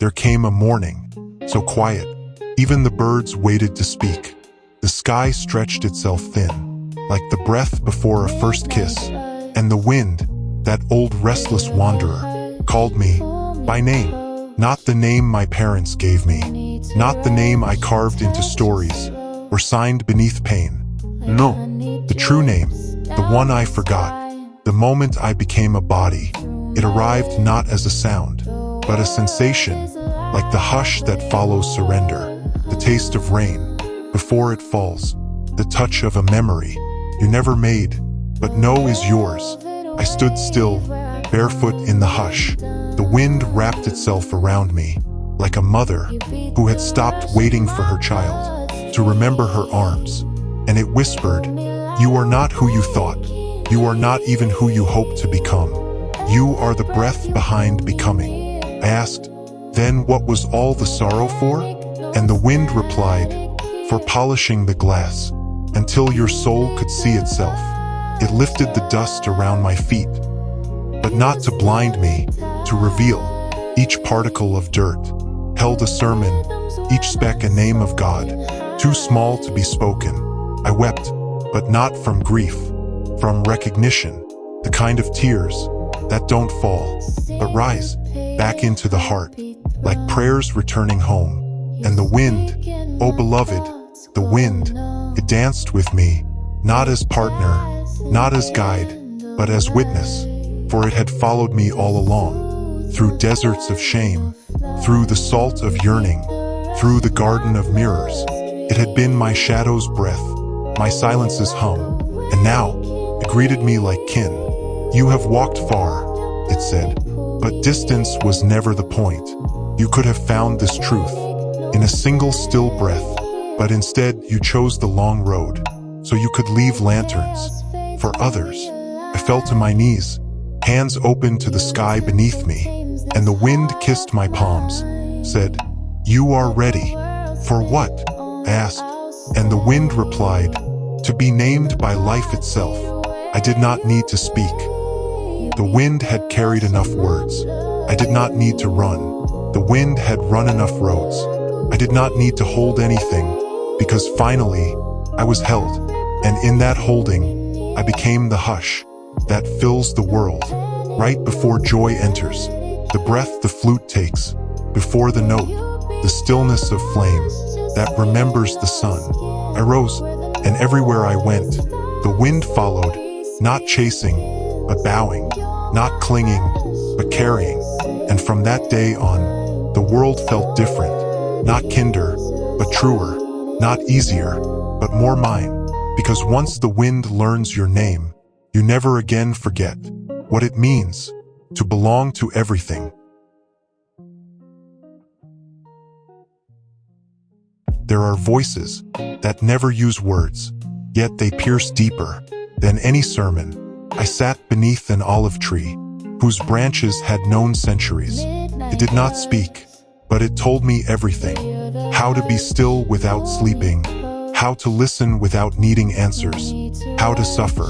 there came a morning, so quiet, even the birds waited to speak. The sky stretched itself thin, like the breath before a first kiss, and the wind, that old restless wanderer, called me by name. Not the name my parents gave me, not the name I carved into stories, or signed beneath pain. No, the true name, the one I forgot. The moment I became a body, it arrived not as a sound, but a sensation, like the hush that follows surrender, the taste of rain before it falls, the touch of a memory you never made, but know is yours. I stood still, barefoot in the hush. The wind wrapped itself around me, like a mother who had stopped waiting for her child to remember her arms, and it whispered, "You are not who you thought. You are not even who you hoped to become. You are the breath behind becoming." I asked, "Then what was all the sorrow for?" And the wind replied, "For polishing the glass, until your soul could see itself." It lifted the dust around my feet, but not to blind me, to reveal. Each particle of dirt held a sermon, each speck a name of God, too small to be spoken. I wept, but not from grief, from recognition, the kind of tears that don't fall, but rise back into the heart, like prayers returning home. And the wind, oh beloved, the wind, it danced with me, not as partner, not as guide, but as witness, for it had followed me all along, through deserts of shame, through the salt of yearning, through the garden of mirrors. It had been my shadow's breath, my silence's hum, and now it greeted me like kin. "You have walked far," it said, "but distance was never the point. You could have found this truth in a single still breath, but instead you chose the long road, so you could leave lanterns for others." I fell to my knees, hands open to the sky beneath me, and the wind kissed my palms, said, "You are ready." "For what?" I asked, and the wind replied, "To be named by life itself." I did not need to speak. The wind had carried enough words. I did not need to run. The wind had run enough roads. I did not need to hold anything, because finally I was held, and in that holding I became the hush that fills the world, right before joy enters, the breath the flute takes, before the note, the stillness of flame that remembers the sun. I rose, and everywhere I went, the wind followed, not chasing, but bowing, not clinging, but carrying. And from that day on, the world felt different, not kinder, but truer, not easier, but more mine. Because once the wind learns your name, you never again forget what it means to belong to everything. There are voices that never use words, yet they pierce deeper than any sermon. I sat beneath an olive tree, whose branches had known centuries. It did not speak, but it told me everything. How to be still without sleeping, how to listen without needing answers, how to suffer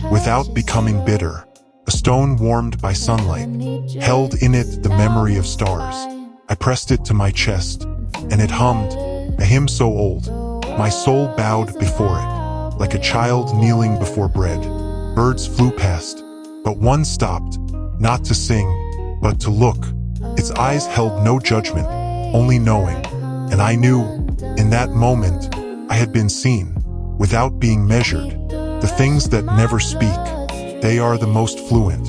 without becoming bitter. A stone warmed by sunlight held in it the memory of stars. I pressed it to my chest, and it hummed, a hymn so old. My soul bowed before it, like a child kneeling before bread. Birds flew past, but one stopped, not to sing, but to look. Its eyes held no judgment, only knowing. And I knew, in that moment, I had been seen, without being measured. The things that never speak, they are the most fluent.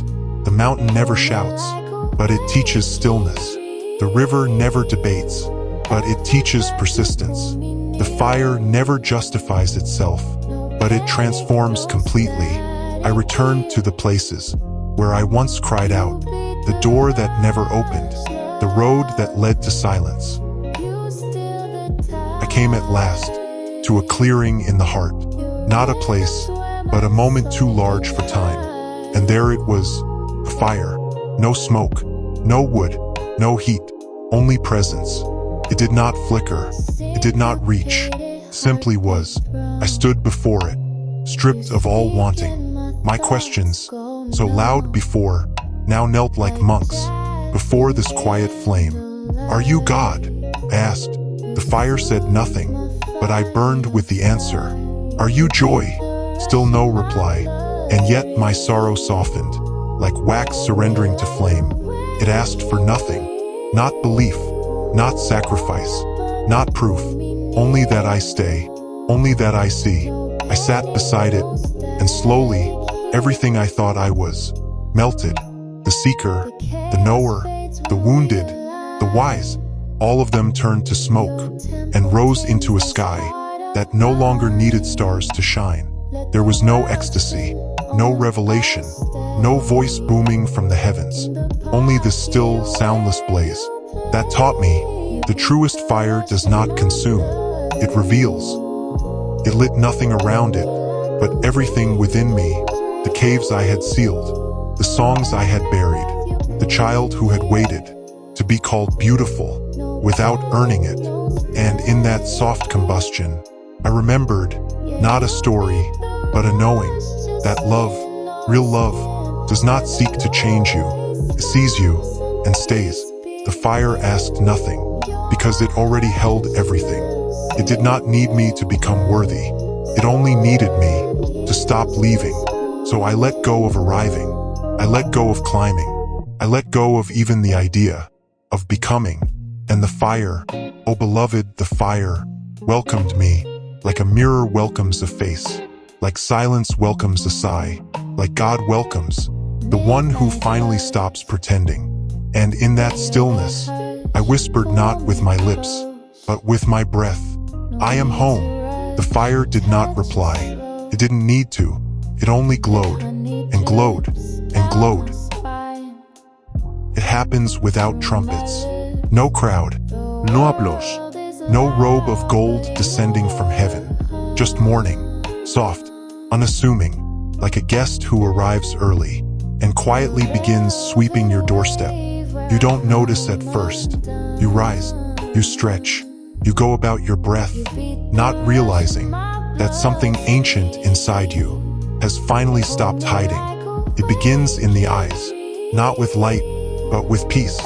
The mountain never shouts, but it teaches stillness. The river never debates, but it teaches persistence. The fire never justifies itself, but it transforms completely. I returned to the places where I once cried out, the door that never opened, the road that led to silence. I came at last to a clearing in the heart, not a place, but a moment too large for time. And there it was, a fire, no smoke, no wood, no heat, only presence. It did not flicker, it did not reach, simply was. I stood before it, stripped of all wanting. My questions, so loud before, now knelt like monks before this quiet flame. "Are you God?" I asked. The fire said nothing, but I burned with the answer. "Are you joy?" Still no reply, and yet my sorrow softened, like wax surrendering to flame. It asked for nothing, not belief, not sacrifice, not proof, only that I stay, only that I see. I sat beside it, and slowly, everything I thought I was melted. The seeker, the knower, the wounded, the wise, all of them turned to smoke and rose into a sky that no longer needed stars to shine. There was no ecstasy, no revelation, no voice booming from the heavens, only this still, soundless blaze that taught me the truest fire does not consume, it reveals. It lit nothing around it, but everything within me, the caves I had sealed, the songs I had buried, the child who had waited to be called beautiful without earning it. And in that soft combustion, I remembered not a story, but a knowing that love, real love, does not seek to change you. It sees you and stays. The fire asked nothing because it already held everything. It did not need me to become worthy. It only needed me to stop leaving. So I let go of arriving. I let go of climbing. I let go of even the idea of becoming. And the fire, oh beloved, the fire, welcomed me like a mirror welcomes a face, like silence welcomes a sigh, like God welcomes the one who finally stops pretending. And in that stillness, I whispered not with my lips, but with my breath, "I am home." The fire did not reply. It didn't need to. It only glowed, and glowed, and glowed. It happens without trumpets. No crowd. No applause. No robe of gold descending from heaven. Just morning, soft, unassuming, like a guest who arrives early and quietly begins sweeping your doorstep. You don't notice at first. You rise, you stretch, you go about your breath, not realizing that something ancient inside you has finally stopped hiding. It begins in the eyes, not with light, but with peace,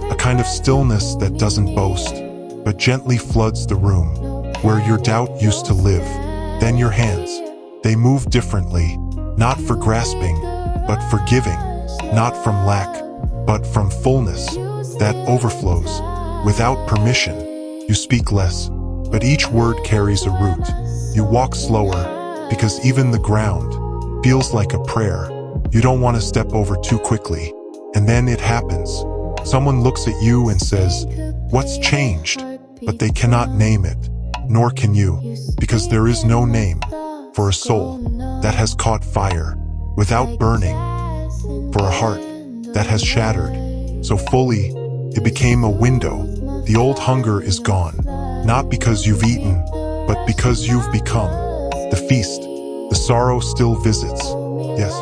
a kind of stillness that doesn't boast, but gently floods the room where your doubt used to live. Then your hands, they move differently, not for grasping, but for giving, not from lack, but from fullness that overflows. Without permission, you speak less, but each word carries a root. You walk slower, because even the ground feels like a prayer. You don't want to step over too quickly, and then it happens. Someone looks at you and says, "What's changed?" But they cannot name it, nor can you, because there is no name for a soul that has caught fire without burning, for a heart that has shattered so fully it became a window. The old hunger is gone, not because you've eaten, but because you've become the feast. The sorrow still visits, yes,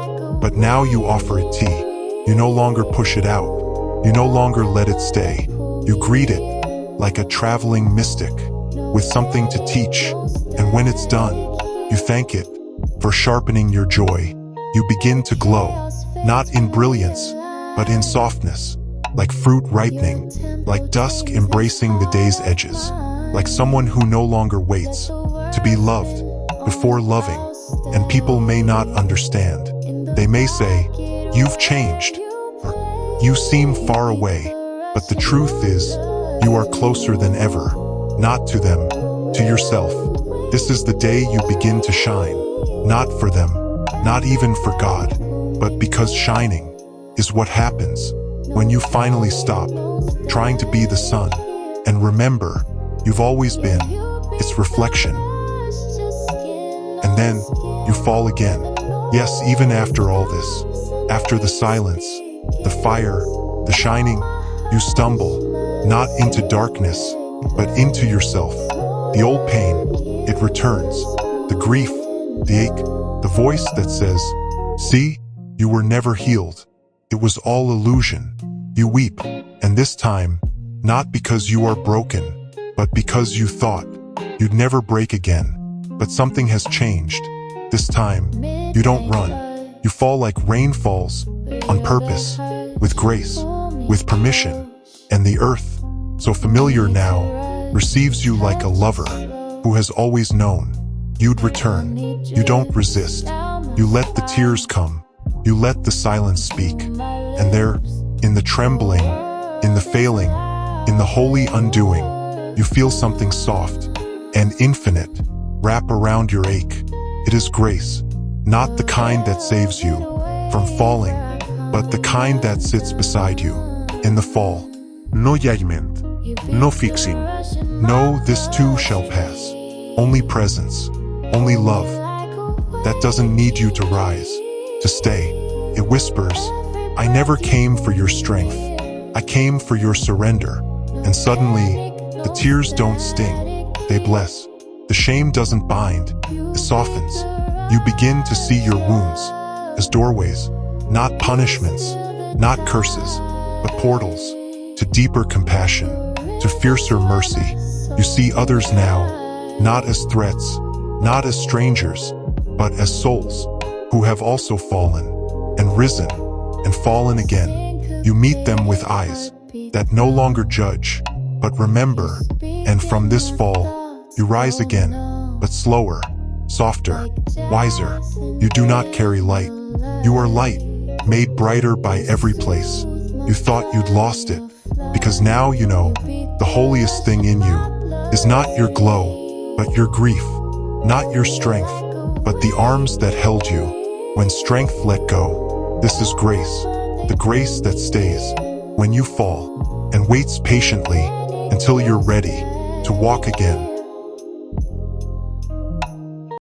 but now you offer it tea. You no longer push it out. You no longer let it stay. You greet it like a traveling mystic with something to teach. And when it's done, you thank it for sharpening your joy. You begin to glow, not in brilliance, but in softness, like fruit ripening, like dusk embracing the day's edges, like someone who no longer waits to be loved before loving. And people may not understand. They may say, "You've changed," or "You seem far away," but the truth is, you are closer than ever, not to them, to yourself. This is the day you begin to shine, not for them, not even for God, but because shining is what happens when you finally stop trying to be the sun and remember you've always been its reflection. And then you fall again. Yes, even after all this, after the silence, the fire, the shining, you stumble, not into darkness, but into yourself. The old pain, it returns. The grief, the ache, the voice that says, "See, you were never healed. It was all illusion." You weep, and this time, not because you are broken, but because you thought you'd never break again. But something has changed. This time, you don't run. You fall like rain falls, on purpose, with grace, with permission, and the earth so familiar now, receives you like a lover who has always known you'd return. You don't resist. You let the tears come. You let the silence speak. And there, in the trembling, in the failing, in the holy undoing, you feel something soft and infinite wrap around your ache. It is grace, not the kind that saves you from falling, but the kind that sits beside you in the fall. No judgment, no fixing. No, this too shall pass. Only presence, only love. That doesn't need you to rise, to stay. It whispers, I never came for your strength. I came for your surrender. And suddenly, the tears don't sting, they bless. The shame doesn't bind, it softens. You begin to see your wounds as doorways, not punishments, not curses, but portals to deeper compassion, to fiercer mercy. You see others now, not as threats, not as strangers, but as souls who have also fallen and risen and fallen again. You meet them with eyes that no longer judge, but remember, and from this fall, you rise again, but slower, softer, wiser. You do not carry light. You are light, made brighter by every place. You thought you'd lost it, because now you know the holiest thing in you is not your glow, but your grief, not your strength, but the arms that held you when strength let go. This is grace, the grace that stays when you fall and waits patiently until you're ready to walk again.